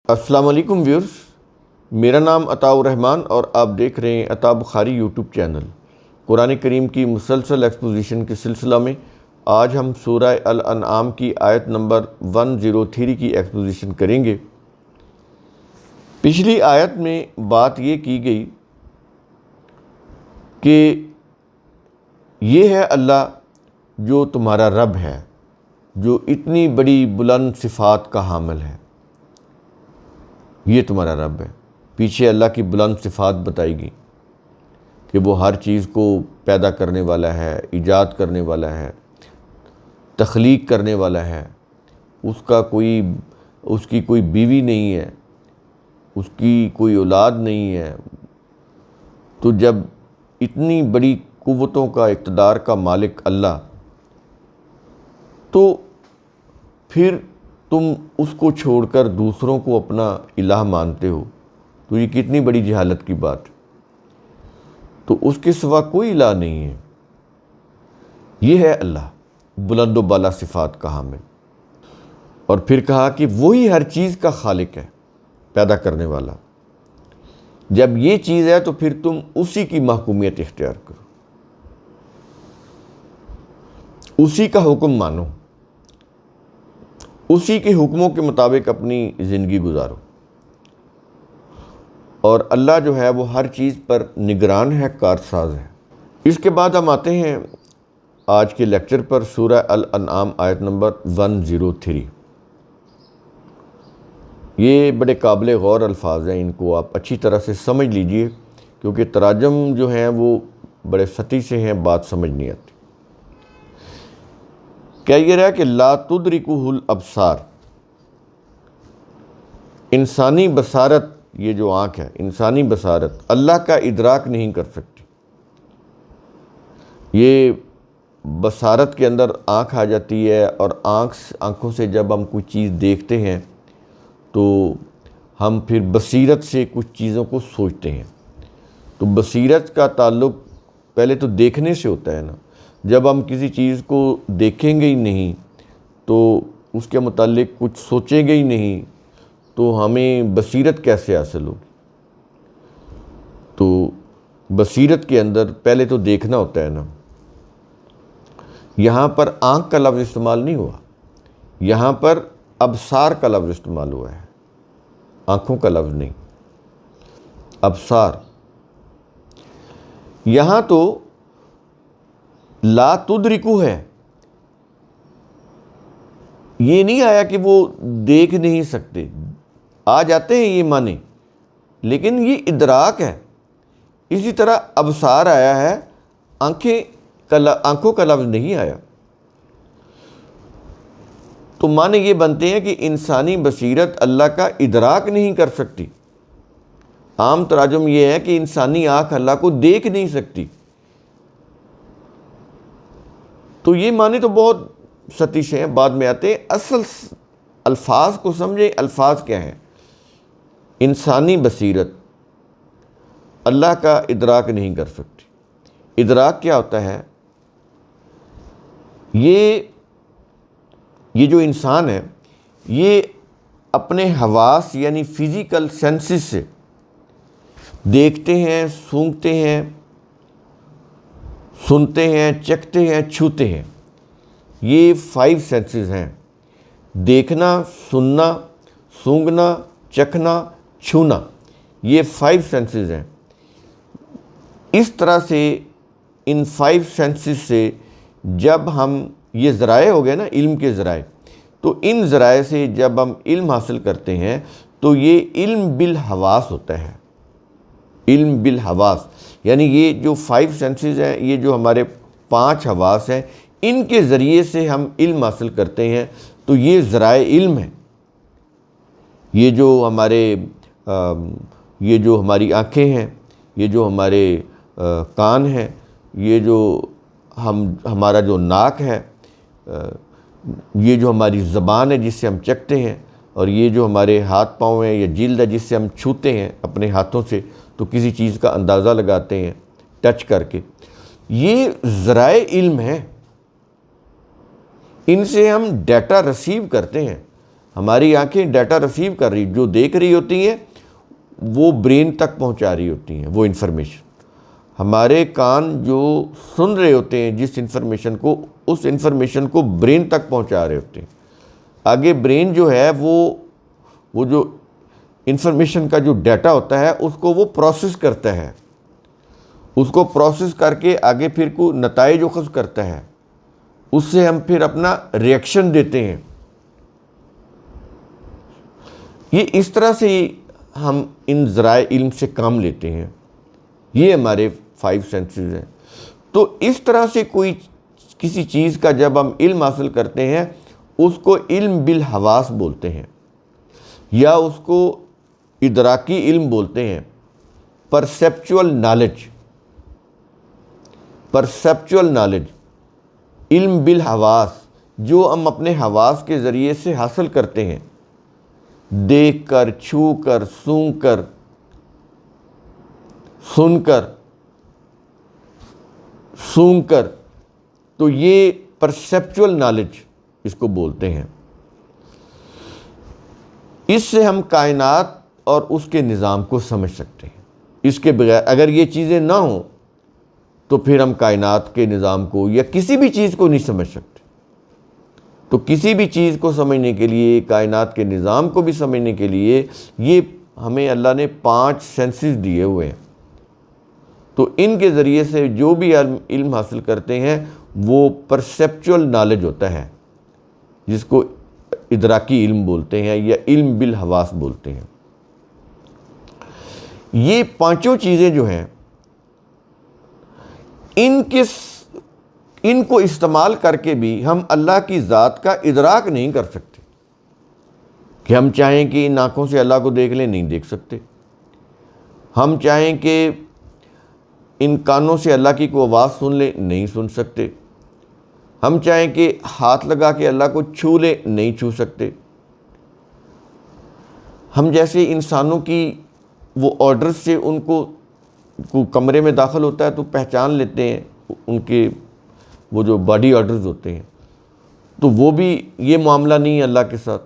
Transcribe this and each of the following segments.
السلام علیکم ویورز، میرا نام عطاء الرحمن اور آپ دیکھ رہے ہیں عطاء بخاری یوٹیوب چینل۔ قرآن کریم کی مسلسل ایکسپوزیشن کے سلسلہ میں آج ہم سورہ الانعام کی آیت نمبر 103 کی ایکسپوزیشن کریں گے۔ پچھلی آیت میں بات یہ کی گئی کہ یہ ہے اللہ جو تمہارا رب ہے، جو اتنی بڑی بلند صفات کا حامل ہے۔ یہ تمہارا رب ہے۔ پیچھے اللہ کی بلند صفات بتائی گئی کہ وہ ہر چیز کو پیدا کرنے والا ہے، ایجاد کرنے والا ہے، تخلیق کرنے والا ہے۔ اس کی کوئی بیوی نہیں ہے، اس کی کوئی اولاد نہیں ہے۔ تو جب اتنی بڑی قوتوں کا، اقتدار کا مالک اللہ، تو پھر تم اس کو چھوڑ کر دوسروں کو اپنا الہ مانتے ہو، تو یہ کتنی بڑی جہالت کی بات۔ تو اس کے سوا کوئی الہ نہیں ہے۔ یہ ہے اللہ، بلند و بالا صفات کا حامل۔ اور پھر کہا کہ وہی ہر چیز کا خالق ہے، پیدا کرنے والا۔ جب یہ چیز ہے تو پھر تم اسی کی محکومیت اختیار کرو، اسی کا حکم مانو، اسی کے حکموں کے مطابق اپنی زندگی گزارو۔ اور اللہ جو ہے وہ ہر چیز پر نگران ہے، کارساز ہے۔ اس کے بعد ہم آتے ہیں آج کے لیکچر پر، سورہ الانعام آیت نمبر 103۔ یہ بڑے قابل غور الفاظ ہیں، ان کو آپ اچھی طرح سے سمجھ لیجئے، کیونکہ تراجم جو ہیں وہ بڑے سطحی سے ہیں، بات سمجھ نہیں آتی۔ کیا یہ رہا کہ لا تدرکہ الابصار، انسانی بصارت، یہ جو آنکھ ہے، انسانی بصارت اللہ کا ادراک نہیں کر سکتی۔ یہ بصارت کے اندر آنکھ آ جاتی ہے، اور آنکھوں سے جب ہم کوئی چیز دیکھتے ہیں تو ہم پھر بصیرت سے کچھ چیزوں کو سوچتے ہیں۔ تو بصیرت کا تعلق پہلے تو دیکھنے سے ہوتا ہے نا۔ جب ہم کسی چیز کو دیکھیں گے ہی نہیں، تو اس کے متعلق کچھ سوچیں گے ہی نہیں، تو ہمیں بصیرت کیسے حاصل ہوگی؟ تو بصیرت کے اندر پہلے تو دیکھنا ہوتا ہے نا۔ یہاں پر آنکھ کا لفظ استعمال نہیں ہوا، یہاں پر ابصار کا لفظ استعمال ہوا ہے، آنکھوں کا لفظ نہیں، ابصار۔ یہاں تو لا تدرکو ہے، یہ نہیں آیا کہ وہ دیکھ نہیں سکتے۔ آ جاتے ہیں یہ معنی، لیکن یہ ادراک ہے۔ اسی طرح ابصار آیا ہے، آنکھوں کا لفظ نہیں آیا۔ تو معنی یہ بنتے ہیں کہ انسانی بصیرت اللہ کا ادراک نہیں کر سکتی۔ عام تراجم یہ ہے کہ انسانی آنکھ اللہ کو دیکھ نہیں سکتی۔ تو یہ معنی تو بہت سطحی سے ہیں، بعد میں آتے ہیں۔ اصل الفاظ کو سمجھیں، الفاظ کیا ہیں؟ انسانی بصیرت اللہ کا ادراک نہیں کر سکتی۔ ادراک کیا ہوتا ہے؟ یہ جو انسان ہے، یہ اپنے حواس یعنی فزیکل سینسز سے دیکھتے ہیں، سونگھتے ہیں، سنتے ہیں، چکھتے ہیں، چھوتے ہیں۔ یہ 5 سینسز ہیں: دیکھنا، سننا، سونگھنا، چکھنا، چھونا۔ یہ 5 سینسز ہیں۔ اس طرح سے ان 5 سینسز سے جب ہم، یہ ذرائع ہو گئے نا، علم کے ذرائع، تو ان ذرائع سے جب ہم علم حاصل کرتے ہیں تو یہ علم بالحواس ہوتا ہے۔ علم بالحواس یعنی یہ جو 5 سینسز ہیں، یہ جو ہمارے 5 حواس ہیں، ان کے ذریعے سے ہم علم حاصل کرتے ہیں۔ تو یہ ذرائع علم ہیں۔ یہ جو ہماری آنکھیں ہیں، یہ جو ہمارے کان ہیں، یہ جو ہمارا جو ناک ہے، یہ جو ہماری زبان ہے جس سے ہم چکھتے ہیں، اور یہ جو ہمارے ہاتھ پاؤں ہیں یا جلد ہے جس سے ہم چھوتے ہیں اپنے ہاتھوں سے، تو کسی چیز کا اندازہ لگاتے ہیں ٹچ کر کے، یہ ذرائع علم ہیں۔ ان سے ہم ڈیٹا ریسیو کرتے ہیں۔ ہماری آنکھیں ڈیٹا ریسیو کر رہی، جو دیکھ رہی ہوتی ہیں وہ برین تک پہنچا رہی ہوتی ہیں وہ انفارمیشن. ہمارے کان جو سن رہے ہوتے ہیں جس انفارمیشن کو، اس انفارمیشن کو برین تک پہنچا رہے ہوتے ہیں. آگے برین جو ہے وہ جو انفارمیشن کا جو ڈیٹا ہوتا ہے اس کو وہ پروسیس کرتا ہے. اس کو پروسیس کر کے آگے پھر کو نتائج اخذ کرتا ہے. اس سے ہم پھر اپنا ریئیکشن دیتے ہیں. یہ اس طرح سے ہم ان ذرائع علم سے کام لیتے ہیں. یہ ہمارے 5 سینسز ہیں. تو اس طرح سے کوئی کسی چیز کا جب ہم علم حاصل کرتے ہیں اس کو علم بالحواس بولتے ہیں، یا اس کو ادراکی علم بولتے ہیں، پرسیپچول نالج. پرسیپچول نالج، علم بالحواس، جو ہم اپنے حواس کے ذریعے سے حاصل کرتے ہیں، دیکھ کر، چھو کر، سونگھ کر، سن کر، سونگھ کر. تو یہ پرسیپچول نالج اس کو بولتے ہیں. اس سے ہم کائنات اور اس کے نظام کو سمجھ سکتے ہیں. اس کے بغیر اگر یہ چیزیں نہ ہوں تو پھر ہم کائنات کے نظام کو یا کسی بھی چیز کو نہیں سمجھ سکتے. تو کسی بھی چیز کو سمجھنے کے لیے، کائنات کے نظام کو بھی سمجھنے کے لیے، یہ ہمیں اللہ نے 5 سینسز دیے ہوئے ہیں. تو ان کے ذریعے سے جو بھی علم حاصل کرتے ہیں وہ پرسیپچول نالج ہوتا ہے، جس کو ادراکی علم بولتے ہیں یا علم بالحواس بولتے ہیں. یہ 5 چیزیں جو ہیں ان کو استعمال کر کے بھی ہم اللہ کی ذات کا ادراک نہیں کر سکتے. کہ ہم چاہیں کہ ان آنکھوں سے اللہ کو دیکھ لیں، نہیں دیکھ سکتے. ہم چاہیں کہ ان کانوں سے اللہ کی کوئی آواز سن لیں، نہیں سن سکتے. ہم چاہیں کہ ہاتھ لگا کے اللہ کو چھو لیں، نہیں چھو سکتے. ہم جیسے انسانوں کی وہ آرڈر سے ان کو کمرے میں داخل ہوتا ہے تو پہچان لیتے ہیں ان کے وہ جو باڈی آرڈرز ہوتے ہیں، تو وہ بھی یہ معاملہ نہیں ہے اللہ کے ساتھ.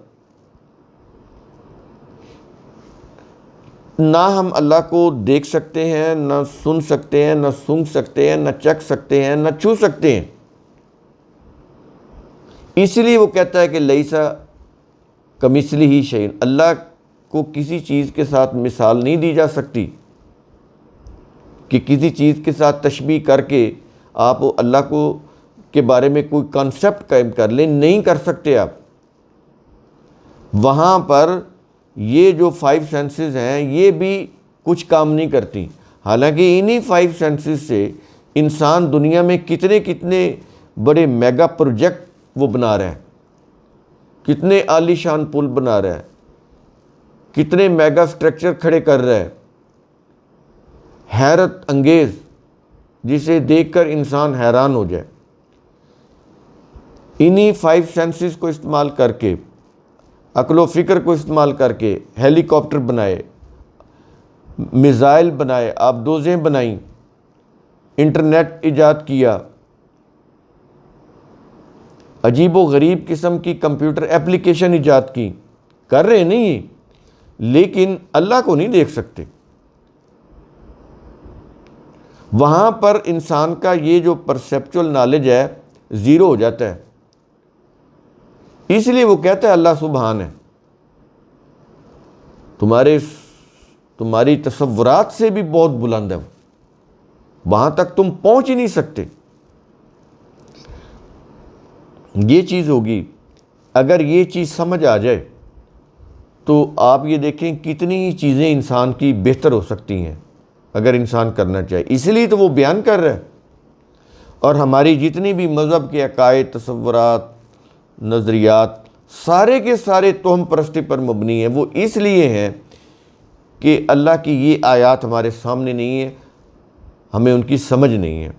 نہ ہم اللہ کو دیکھ سکتے ہیں، نہ سن سکتے ہیں، نہ سونگھ سکتے ہیں، نہ چکھ سکتے ہیں، نہ چھو سکتے ہیں. اس لیے وہ کہتا ہے کہ لیسا کمثلہ شیء، اللہ کو کسی چیز کے ساتھ مثال نہیں دی جا سکتی کہ کسی چیز کے ساتھ تشبیہ کر کے آپ اللہ کو کے بارے میں کوئی کانسیپٹ قائم کر لیں، نہیں کر سکتے آپ. وہاں پر یہ جو 5 سینسز ہیں یہ بھی کچھ کام نہیں کرتی. حالانکہ انہی 5 سینسز سے انسان دنیا میں کتنے بڑے میگا پروجیکٹ وہ بنا رہا ہے، کتنے عالی شان پل بنا رہا ہے، کتنے میگا سٹرکچر کھڑے کر رہا ہے، حیرت انگیز، جسے دیکھ کر انسان حیران ہو جائے. انہی 5 سینسز کو استعمال کر کے، عقل و فکر کو استعمال کر کے ہیلی کاپٹر بنائے، میزائل بنائے، آبدوزیں بنائیں، انٹرنیٹ ایجاد کیا، عجیب و غریب قسم کی کمپیوٹر ایپلیکیشن ایجاد کی. کر رہے نہیں، لیکن اللہ کو نہیں دیکھ سکتے. وہاں پر انسان کا یہ جو پرسیپچول نالج ہے زیرو ہو جاتا ہے. اس لیے وہ کہتا ہے اللہ سبحان ہے، تمہاری تصورات سے بھی بہت بلند ہے، وہاں تک تم پہنچ ہی نہیں سکتے. یہ چیز ہوگی. اگر یہ چیز سمجھ آ جائے تو آپ یہ دیکھیں کتنی ہی چیزیں انسان کی بہتر ہو سکتی ہیں اگر انسان کرنا چاہے. اس لیے تو وہ بیان کر رہا ہے. اور ہماری جتنی بھی مذہب کے عقائد، تصورات، نظریات، سارے کے سارے توہم پرستی پر مبنی ہیں. وہ اس لیے ہیں کہ اللہ کی یہ آیات ہمارے سامنے نہیں ہیں، ہمیں ان کی سمجھ نہیں ہے،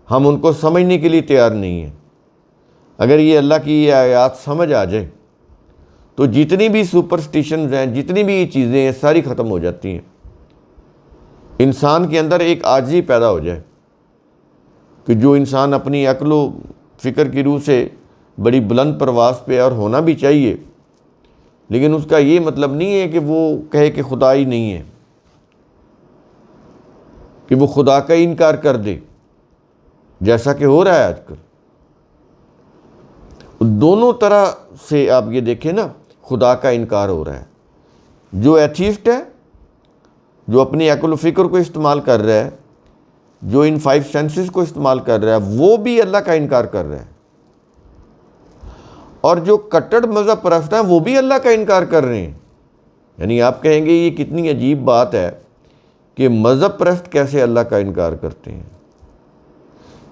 ہم ان کو سمجھنے کے لیے تیار نہیں ہیں. اگر یہ اللہ کی یہ آیات سمجھ آ جائے تو جتنی بھی سپرسٹیشنز ہیں، جتنی بھی یہ چیزیں ہیں، ساری ختم ہو جاتی ہیں. انسان کے اندر ایک عاجزی پیدا ہو جائے کہ جو انسان اپنی عقل و فکر کی روح سے بڑی بلند پرواز پہ اور ہونا بھی چاہیے، لیکن اس کا یہ مطلب نہیں ہے کہ وہ کہے کہ خدا ہی نہیں ہے، کہ وہ خدا کا ہی انکار کر دے، جیسا کہ ہو رہا ہے آج کل۔ دونوں طرح سے آپ یہ دیکھیں نا، خدا کا انکار ہو رہا ہے۔ جو ایتھیسٹ ہے، جو اپنی عقل و فکر کو استعمال کر رہا ہے، جو ان 5 سینسز کو استعمال کر رہا ہے، وہ بھی اللہ کا انکار کر رہا ہے۔ اور جو کٹڑ مذہب پرست ہیں وہ بھی اللہ کا انکار کر رہے ہیں۔ یعنی آپ کہیں گے یہ کتنی عجیب بات ہے کہ مذہب پرست کیسے اللہ کا انکار کرتے ہیں۔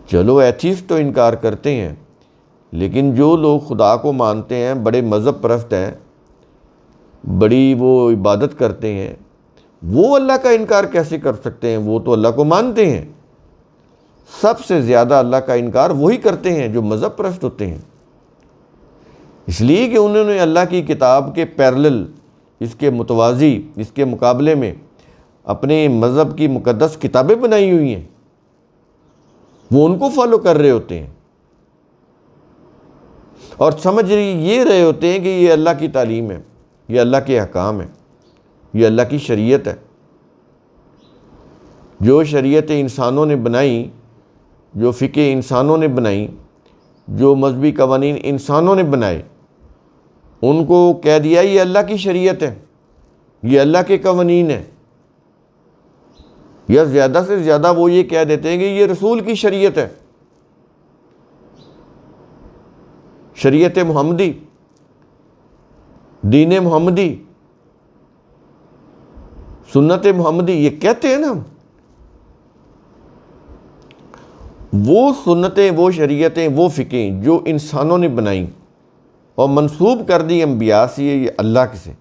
چلو ایتھیسٹ تو انکار کرتے ہیں، لیکن جو لوگ خدا کو مانتے ہیں، بڑے مذہب پرست ہیں، بڑی وہ عبادت کرتے ہیں، وہ اللہ کا انکار کیسے کر سکتے ہیں؟ وہ تو اللہ کو مانتے ہیں۔ سب سے زیادہ اللہ کا انکار وہی کرتے ہیں جو مذہب پرست ہوتے ہیں، اس لیے کہ انہوں نے اللہ کی کتاب کے پیرلل، اس کے متوازی، اس کے مقابلے میں اپنے مذہب کی مقدس کتابیں بنائی ہوئی ہیں، وہ ان کو فالو کر رہے ہوتے ہیں اور سمجھ یہ رہے ہوتے ہیں کہ یہ اللہ کی تعلیم ہے، یہ اللہ کے احکام ہے، یہ اللہ کی شریعت ہے۔ جو شریعتیں انسانوں نے بنائیں، جو فقہ انسانوں نے بنائیں، جو مذہبی قوانین انسانوں نے بنائے، ان کو کہہ دیا یہ اللہ کی شریعت ہے، یہ اللہ کے قوانین ہیں، یا زیادہ سے زیادہ وہ یہ کہہ دیتے ہیں کہ یہ رسول کی شریعت ہے، شریعت محمدی، دین محمدی، سنت محمدی، یہ کہتے ہیں نا۔ وہ سنتیں، وہ شریعتیں، وہ فقہیں جو انسانوں نے بنائیں اور منسوب کر دی انبیاء سے یہ اللہ سے،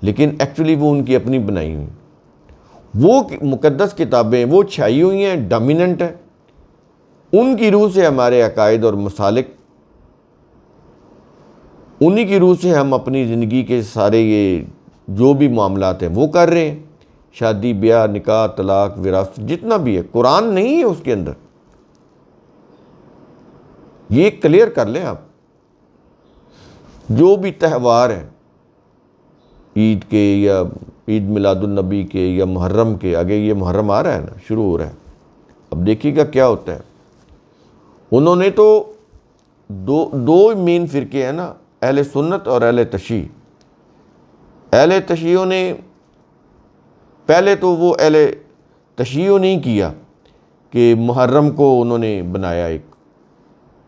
لیکن ایکچولی وہ ان کی اپنی بنائی ہوئی، وہ مقدس کتابیں وہ چھائی ہوئی ہیں، ڈومیننٹ ہیں، ان کی روح سے ہمارے عقائد اور مسالک، انہی کی روح سے ہم اپنی زندگی کے سارے یہ جو بھی معاملات ہیں وہ کر رہے ہیں، شادی بیاہ نکاح طلاق وراثت جتنا بھی ہے، قرآن نہیں ہے اس کے اندر، یہ کلیئر کر لیں آپ۔ جو بھی تہوار ہیں، عید کے یا عید میلاد النبی کے یا محرم کے، آگے یہ محرم آ رہا ہے نا، شروع ہو رہا ہے، اب دیکھیے گا کیا ہوتا ہے۔ انہوں نے تو دو مین فرقے ہیں نا، اہل سنت اور اہل تشیع۔ اہل تشیعوں نے پہلے تو وہ اہل تشیعوں نہیں کیا کہ محرم کو انہوں نے بنایا ایک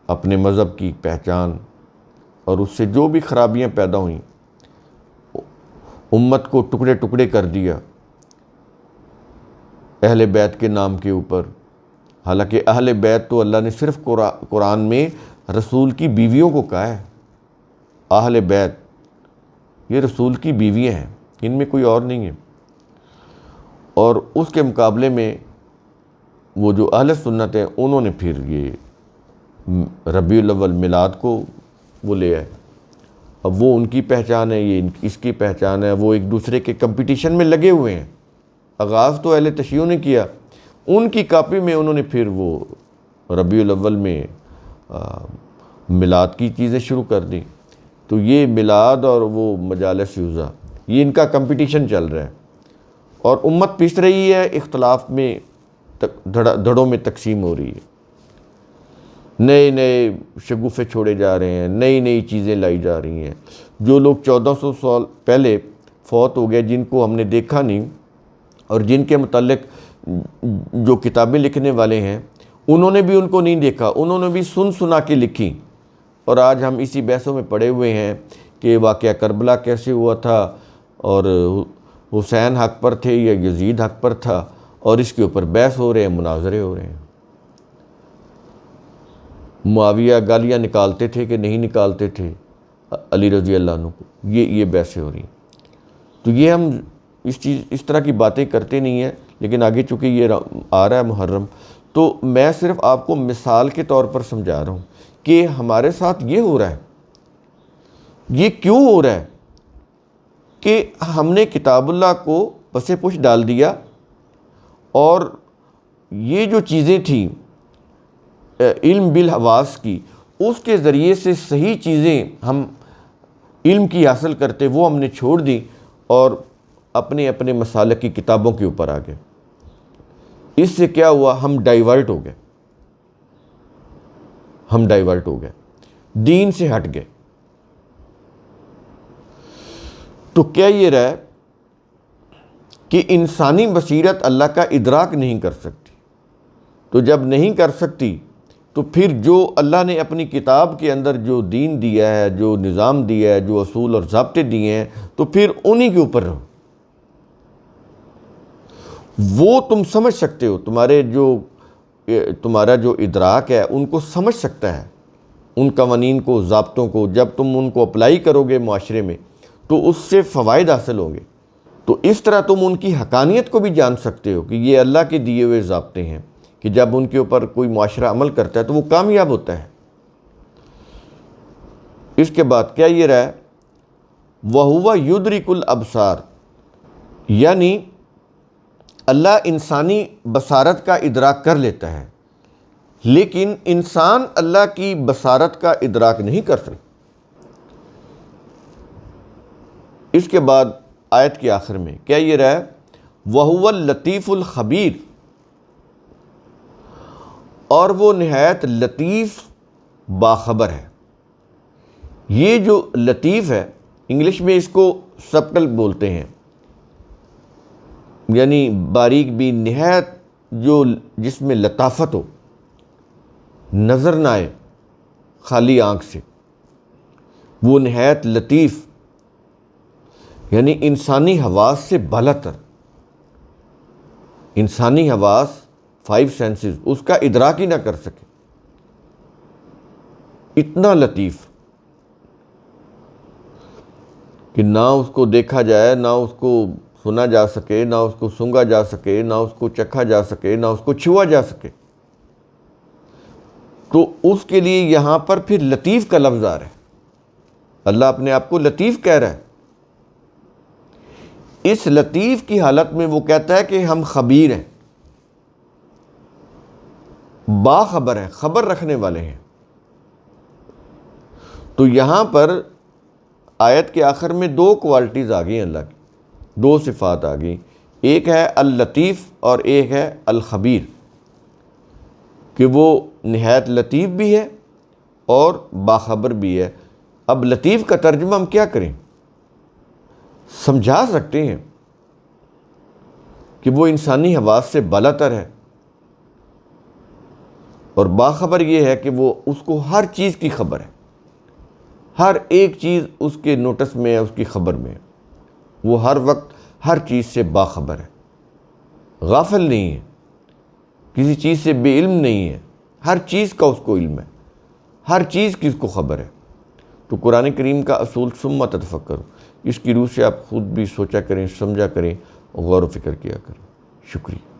اپنے مذہب کی پہچان، اور اس سے جو بھی خرابیاں پیدا ہوئیں، امت کو ٹکڑے ٹکڑے کر دیا اہل بیت کے نام کے اوپر۔ حالانکہ اہل بیت تو اللہ نے صرف قرآن میں رسول کی بیویوں کو کہا ہے، اہل بیت یہ رسول کی بیویاں ہیں، ان میں کوئی اور نہیں ہے۔ اور اس کے مقابلے میں وہ جو اہل سنت ہیں، انہوں نے پھر یہ ربیع الاول میلاد کو وہ لے آئے۔ اب وہ ان کی پہچان ہے، یہ اس کی پہچان ہے، وہ ایک دوسرے کے کمپٹیشن میں لگے ہوئے ہیں۔ آغاز تو اہل تشیع نے کیا، ان کی کاپی میں انہوں نے پھر وہ ربیع الاول میں میلاد کی چیزیں شروع کر دیں۔ تو یہ میلاد اور وہ مجالس یوزا، یہ ان کا کمپٹیشن چل رہا ہے، اور امت پس رہی ہے، اختلاف میں دھڑوں میں تقسیم ہو رہی ہے، نئے نئے شگوفے چھوڑے جا رہے ہیں، نئی نئی چیزیں لائی جا رہی ہیں۔ جو لوگ 1400 سال پہلے فوت ہو گئے، جن کو ہم نے دیکھا نہیں، اور جن کے متعلق جو کتابیں لکھنے والے ہیں انہوں نے بھی ان کو نہیں دیکھا، انہوں نے بھی سن سنا کے لکھی، اور آج ہم اسی بحثوں میں پڑے ہوئے ہیں کہ واقعہ کربلا کیسے ہوا تھا، اور حسین حق پر تھے یا یزید حق پر تھا، اور اس کے اوپر بحث ہو رہے ہیں، مناظرے ہو رہے ہیں۔ معاویہ گالیاں نکالتے تھے کہ نہیں نکالتے تھے علی رضی اللہ عنہ کو، یہ بحثیں ہو رہی ہیں۔ تو یہ ہم اس طرح کی باتیں کرتے نہیں ہیں، لیکن آگے چونکہ یہ آ رہا ہے محرم، تو میں صرف آپ کو مثال کے طور پر سمجھا رہا ہوں کہ ہمارے ساتھ یہ ہو رہا ہے۔ یہ کیوں ہو رہا ہے کہ ہم نے کتاب اللہ کو پس پش ڈال دیا، اور یہ جو چیزیں تھیں علم بالحواس کی، اس کے ذریعے سے صحیح چیزیں ہم علم کی حاصل کرتے وہ ہم نے چھوڑ دی اور اپنے اپنے مسالک کی کتابوں کے اوپر آ گئے۔ اس سے کیا ہوا؟ ہم ڈائیورٹ ہو گئے، دین سے ہٹ گئے۔ تو کیا یہ رہا کہ انسانی بصیرت اللہ کا ادراک نہیں کر سکتی، تو جب نہیں کر سکتی تو پھر جو اللہ نے اپنی کتاب کے اندر جو دین دیا ہے، جو نظام دیا ہے، جو اصول اور ضابطے دیے ہیں، تو پھر انہی کے اوپر رہو۔ وہ تم سمجھ سکتے ہو، تمہارا جو ادراک ہے ان کو سمجھ سکتا ہے، ان قوانین کو، ضابطوں کو۔ جب تم ان کو اپلائی کرو گے معاشرے میں تو اس سے فوائد حاصل ہوں گے۔ تو اس طرح تم ان کی حقانیت کو بھی جان سکتے ہو کہ یہ اللہ کے دیے ہوئے ضابطے ہیں، کہ جب ان کے اوپر کوئی معاشرہ عمل کرتا ہے تو وہ کامیاب ہوتا ہے۔ اس کے بعد کیا یہ رہا ہے؟ وَهُوَ يُدْرِكُ الْأَبْصَارَ، یعنی اللہ انسانی بصارت کا ادراک کر لیتا ہے، لیکن انسان اللہ کی بصارت کا ادراک نہیں کر سکتا۔ اس کے بعد آیت کے آخر میں کیا یہ رہا ہے؟ وَهُوَ اللَّطِيفُ الْخَبِيرُ، اور وہ نہایت لطیف باخبر ہے۔ یہ جو لطیف ہے، انگلش میں اس کو سبٹل بولتے ہیں، یعنی باریک بھی، نہایت جو جس میں لطافت ہو، نظر نہ آئے خالی آنکھ سے، وہ نہایت لطیف، یعنی انسانی حواس سے بالاتر۔ انسانی حواس، 5 سینسز، اس کا ادراک ہی نہ کر سکے، اتنا لطیف کہ نہ اس کو دیکھا جائے، نہ اس کو سنا جا سکے، نہ اس کو سونگا جا سکے، نہ اس کو چکھا جا سکے، نہ اس کو چھوا جا سکے۔ تو اس کے لیے یہاں پر پھر لطیف کا لفظ آ رہا ہے، اللہ اپنے آپ کو لطیف کہہ رہا ہے۔ اس لطیف کی حالت میں وہ کہتا ہے کہ ہم خبیر ہیں، باخبر ہیں، خبر رکھنے والے ہیں۔ تو یہاں پر آیت کے آخر میں 2 کوالٹیز آ گئی ہیں اللہ کی، 2 صفات آ گئی، ایک ہے اللطیف اور ایک ہے الخبیر، کہ وہ نہایت لطیف بھی ہے اور باخبر بھی ہے۔ اب لطیف کا ترجمہ ہم کیا کریں؟ سمجھا سکتے ہیں کہ وہ انسانی حواس سے بالاتر ہے، اور باخبر یہ ہے کہ وہ اس کو ہر چیز کی خبر ہے، ہر ایک چیز اس کے نوٹس میں ہے، اس کی خبر میں ہے، وہ ہر وقت ہر چیز سے باخبر ہے، غافل نہیں ہے، کسی چیز سے بے علم نہیں ہے، ہر چیز کا اس کو علم ہے، ہر چیز کی اس کو خبر ہے۔ تو قرآن کریم کا اصول ثم تتفکروا، اس کی روح سے آپ خود بھی سوچا کریں، سمجھا کریں، غور و فکر کیا کریں۔ شکریہ۔